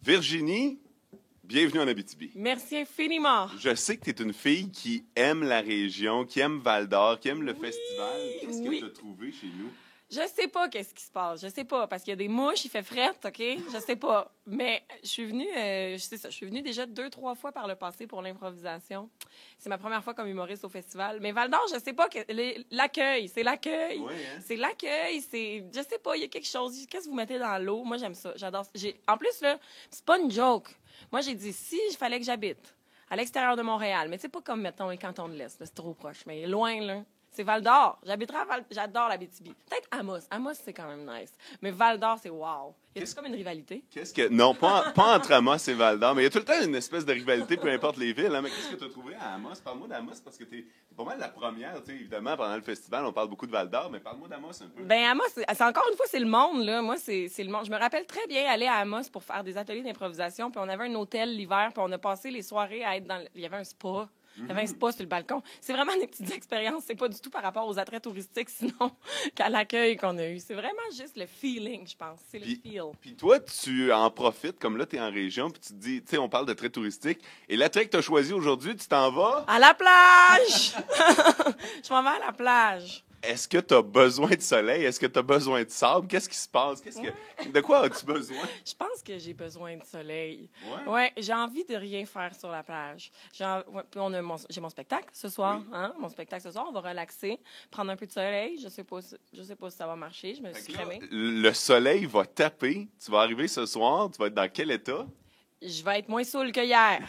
Virginie, bienvenue en Abitibi. Merci infiniment. Je sais que tu es une fille qui aime la région, qui aime Val-d'Or, qui aime le festival. Qu'est-ce que tu as trouvé chez nous? Je sais pas qu'est-ce qui se passe. Je sais pas, parce qu'il y a des mouches, il fait frette, OK? Je sais pas. Mais je suis venue déjà 2-3 fois par le passé pour l'improvisation. C'est ma première fois comme humoriste au festival. Mais Val-d'Or, je sais pas, l'accueil, c'est l'accueil. Oui, hein? C'est l'accueil, je sais pas, il y a quelque chose. Qu'est-ce que vous mettez dans l'eau? Moi, j'aime ça. J'adore. En plus, là, c'est pas une joke. Moi, j'ai dit, si il fallait que j'habite à l'extérieur de Montréal, mais c'est pas comme, mettons, les cantons de l'Est, là, c'est trop proche, mais loin, là. C'est Val-d'Or. J'habiterai à J'adore l'Abitibi. Peut-être Amos. Amos, c'est quand même nice. Mais Val-d'Or, c'est wow. Y a-t-il comme une rivalité? Non, pas entre Amos et Val-d'Or, mais il y a tout le temps une espèce de rivalité, peu importe les villes. Hein. Mais qu'est-ce que tu as trouvé à Amos? Parle-moi d'Amos, parce que t'es pas mal la première. Tu sais, évidemment, pendant le festival, on parle beaucoup de Val-d'Or, mais parle-moi d'Amos un peu. Ben Amos, c'est encore une fois, c'est le monde, là. Moi, c'est le monde. Je me rappelle très bien aller à Amos pour faire des ateliers d'improvisation, puis on avait un hôtel l'hiver, puis on a passé les soirées à être dans... Il y avait un spa. Il y avait un spa sur le balcon. C'est vraiment des petites expériences. C'est pas du tout par rapport aux attraits touristiques, sinon, qu'à l'accueil qu'on a eu. C'est vraiment juste le feeling, je pense. C'est le feel. Puis toi, tu en profites, comme là, tu es en région, puis tu te dis, tu sais, on parle de traits touristiques. Et l'attrait que tu as choisi aujourd'hui, tu t'en vas? À la plage! Je m'en vais à la plage. Est-ce que tu as besoin de soleil? Est-ce que tu as besoin de sable? Qu'est-ce qui se passe? De quoi as-tu besoin? Je pense que j'ai besoin de soleil. Ouais? Ouais, j'ai envie de rien faire sur la plage. Puis j'ai mon spectacle ce soir. Oui. Hein? Mon spectacle ce soir, on va relaxer, prendre un peu de soleil. Je sais pas si ça va marcher. Je me suis crémée. Le soleil va taper. Tu vas arriver ce soir. Tu vas être dans quel état? Je vais être moins saoul que hier.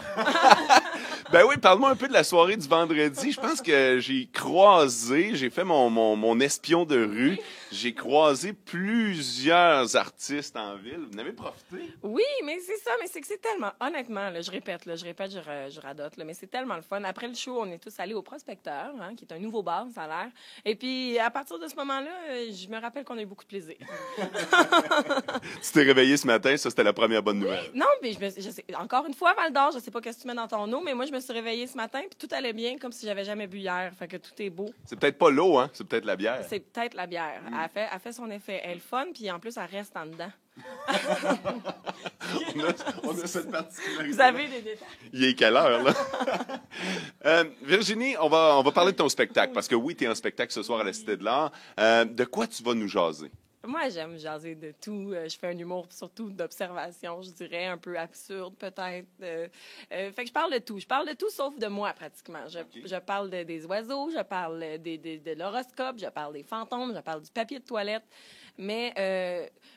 Ben oui, parle-moi un peu de la soirée du vendredi. Je pense que j'ai fait mon espion de rue. J'ai croisé plusieurs artistes en ville. Vous en avez profité? Oui, mais c'est ça. Mais c'est que c'est tellement... Honnêtement, là, je répète, je radote, là, mais c'est tellement le fun. Après le show, on est tous allés au Prospecteur, hein, qui est un nouveau bar, ça a l'air. Et puis, à partir de ce moment-là, je me rappelle qu'on a eu beaucoup de plaisir. Tu t'es réveillé ce matin, ça, c'était la première bonne nouvelle. Non, mais je sais, encore une fois, Val-d'Or, je sais pas qu'est-ce que tu mets dans ton eau, mais moi, je me suis réveillée ce matin, puis tout allait bien, comme si j'avais jamais bu hier. Fait que tout est beau. C'est peut-être pas l'eau, hein? C'est peut-être la bière. C'est peut-être la bière. Elle fait son effet. Elle est fun, puis en plus, elle reste en dedans. on a cette particularité. Vous avez des détails. Il est quelle heure, là? Virginie, on va parler de ton spectacle, parce que oui, tu es en spectacle ce soir à la Cité de l'Art. De quoi tu vas nous jaser? Moi, j'aime jaser de tout. Je fais un humour surtout d'observation, je dirais, un peu absurde peut-être. Fait que je parle de tout. Je parle de tout sauf de moi, pratiquement. Je parle des oiseaux, je parle de l'horoscope, je parle des fantômes, je parle du papier de toilette, mais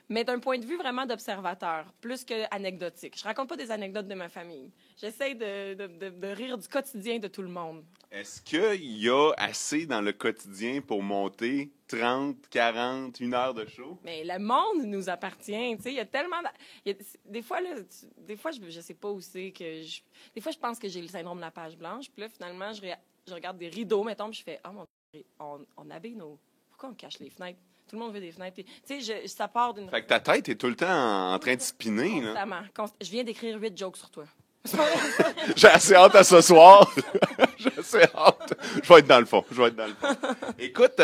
d'un point de vue vraiment d'observateur, plus que anecdotique. Je raconte pas des anecdotes de ma famille. J'essaie de rire du quotidien de tout le monde. Est-ce qu'il y a assez dans le quotidien pour monter 30, 40, 1 heure de show? Mais le monde nous appartient, tu sais, il y a tellement... Des fois, là, je sais pas où c'est que... Des fois, je pense que j'ai le syndrome de la page blanche, puis là, finalement, je regarde des rideaux, mettons, puis je fais « Ah, mon Dieu, on habille nos... Pourquoi on cache les fenêtres? Tout le monde veut des fenêtres. » Tu sais, ça part d'une... Fait que ta tête est tout le temps en train de spinner, là. Constamment. Je viens d'écrire 8 jokes sur toi. J'ai assez hâte à ce soir. J'ai assez hâte. Je vais être dans le fond. Écoute,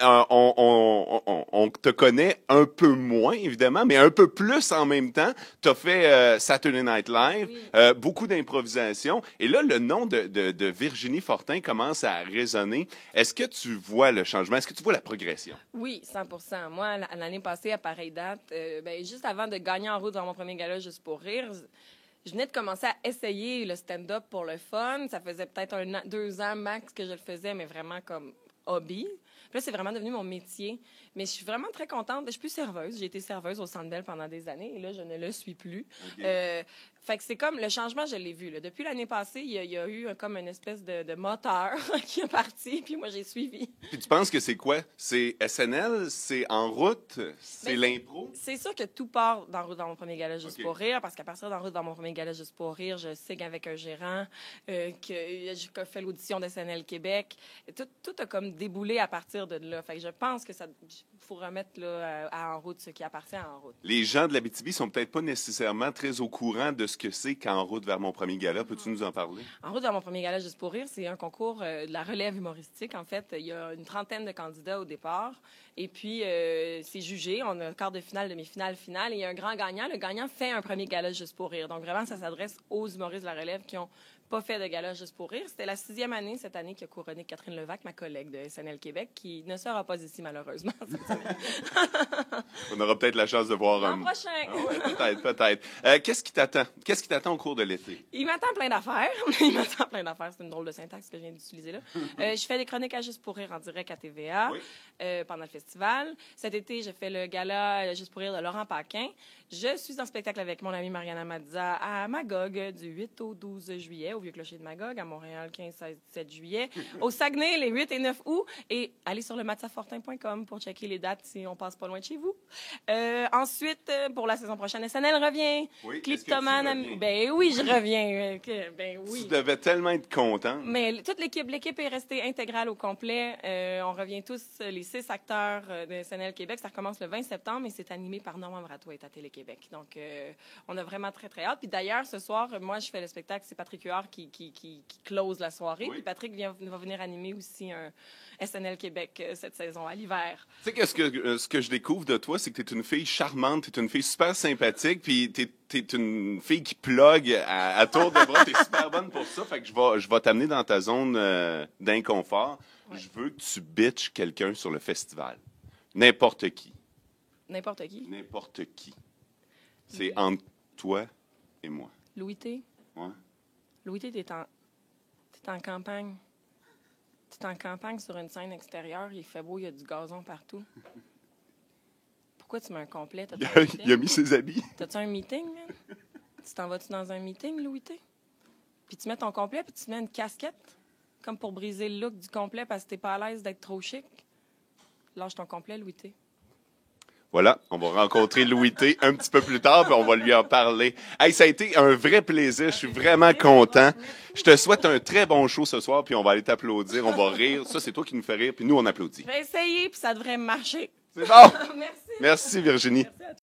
on te connaît un peu moins, évidemment, mais un peu plus en même temps. Tu as fait Saturday Night Live, oui. beaucoup d'improvisation. Et là, le nom de Virginie Fortin commence à résonner. Est-ce que tu vois le changement? Est-ce que tu vois la progression? Oui, 100%. Moi, l'année passée, à pareille date, juste avant de gagner en route dans mon premier gala Juste pour rire, je venais de commencer à essayer le stand-up pour le fun. Ça faisait peut-être 2 ans max que je le faisais, mais vraiment comme hobby. Puis là, c'est vraiment devenu mon métier. Mais je suis vraiment très contente. Je suis plus serveuse. J'ai été serveuse au Centre Bell pendant des années et là, je ne le suis plus. Okay. Fait que c'est comme le changement, je l'ai vu. Là. Depuis l'année passée, il y a eu comme une espèce de moteur qui est parti, puis moi, j'ai suivi. Puis tu penses que c'est quoi? C'est SNL? C'est En route? C'est l'impro? C'est sûr que tout part d'En route dans mon premier gala Juste pour rire, parce qu'à partir d'En route dans mon premier gala Juste pour rire, je signe avec un gérant, que j'ai fait l'audition de SNL Québec. Tout a comme déboulé à partir partir de là. Fait que je pense que faut remettre là, En route ce qui appartient à En route. Les gens de l'Abitibi sont peut-être pas nécessairement très au courant de ce que c'est qu'En route vers mon premier gala. Peux-tu nous en parler? En route vers mon premier gala Juste pour rire, c'est un concours de la relève humoristique. En fait, il y a une trentaine de candidats au départ. Et puis, c'est jugé. On a un quart de finale, demi-finale, finale. Et il y a un grand gagnant. Le gagnant fait un premier gala Juste pour rire. Donc, vraiment, ça s'adresse aux humoristes de la relève qui ont pas fait de gala Juste pour rire. C'était la 6e année cette année qui a couronné Catherine Levac, ma collègue de SNL Québec, qui ne sera pas ici, malheureusement, cette semaine. On aura peut-être la chance de voir L'an prochain. Ouais, peut-être. Qu'est-ce qui t'attend? Qu'est-ce qui t'attend au cours de l'été? Il m'attend plein d'affaires. Il m'attend plein d'affaires. C'est une drôle de syntaxe que je viens d'utiliser là. Je fais des chroniques à Juste pour rire en direct à TVA pendant le festival. Cet été, j'ai fait le gala Juste pour rire de Laurent Paquin. Je suis en spectacle avec mon amie Mariana Mazza à Magog du 8 au 12 juillet, au Vieux-Clocher de Magog, à Montréal 15, 16, 17 juillet, au Saguenay les 8 et 9 août. Et allez sur le matsafortin.com pour checker les dates si on passe pas loin de chez vous. Ensuite, pour la saison prochaine, SNL revient. Oui, Cliptoman. Ben oui, je reviens. Ben oui. Tu devais tellement être content. Mais toute l'équipe est restée intégrale au complet. On revient tous, les 6 acteurs de SNL Québec. Ça recommence le 20 septembre et c'est animé par Normand Brathwaite à Télé-Québec. Donc, on a vraiment très, très hâte. Puis d'ailleurs, ce soir, moi, je fais le spectacle. C'est Patrick Huard qui close la soirée. Oui. Puis Patrick va venir animer aussi un SNL Québec cette saison, à l'hiver. Tu sais que ce que je découvre de toi, c'est que tu es une fille charmante, tu es une fille super sympathique, puis tu es une fille qui plug à tour de bras. Tu es super bonne pour ça. Fait que je vais t'amener dans ta zone d'inconfort. Ouais. Je veux que tu bitches quelqu'un sur le festival. N'importe qui. N'importe qui? N'importe qui. C'est entre toi et moi. Louis T? Ouais. Louis T, t'es en campagne. T'es en campagne sur une scène extérieure, il fait beau, il y a du gazon partout. Pourquoi tu mets un complet? Il a mis ses habits. T'as-tu un meeting, man? Tu t'en vas-tu dans un meeting, Louis T? Puis tu mets ton complet, puis tu mets une casquette, comme pour briser le look du complet parce que t'es pas à l'aise d'être trop chic. Lâche ton complet, Louis T. Voilà, on va rencontrer Louis T un petit peu plus tard, puis on va lui en parler. Hey, ça a été un vrai plaisir, je suis vraiment content. Je te souhaite un très bon show ce soir, puis on va aller t'applaudir, on va rire. Ça, c'est toi qui nous fais rire, puis nous, on applaudit. Je vais essayer, puis ça devrait marcher. C'est bon! Merci. Merci, Virginie. Merci à toi.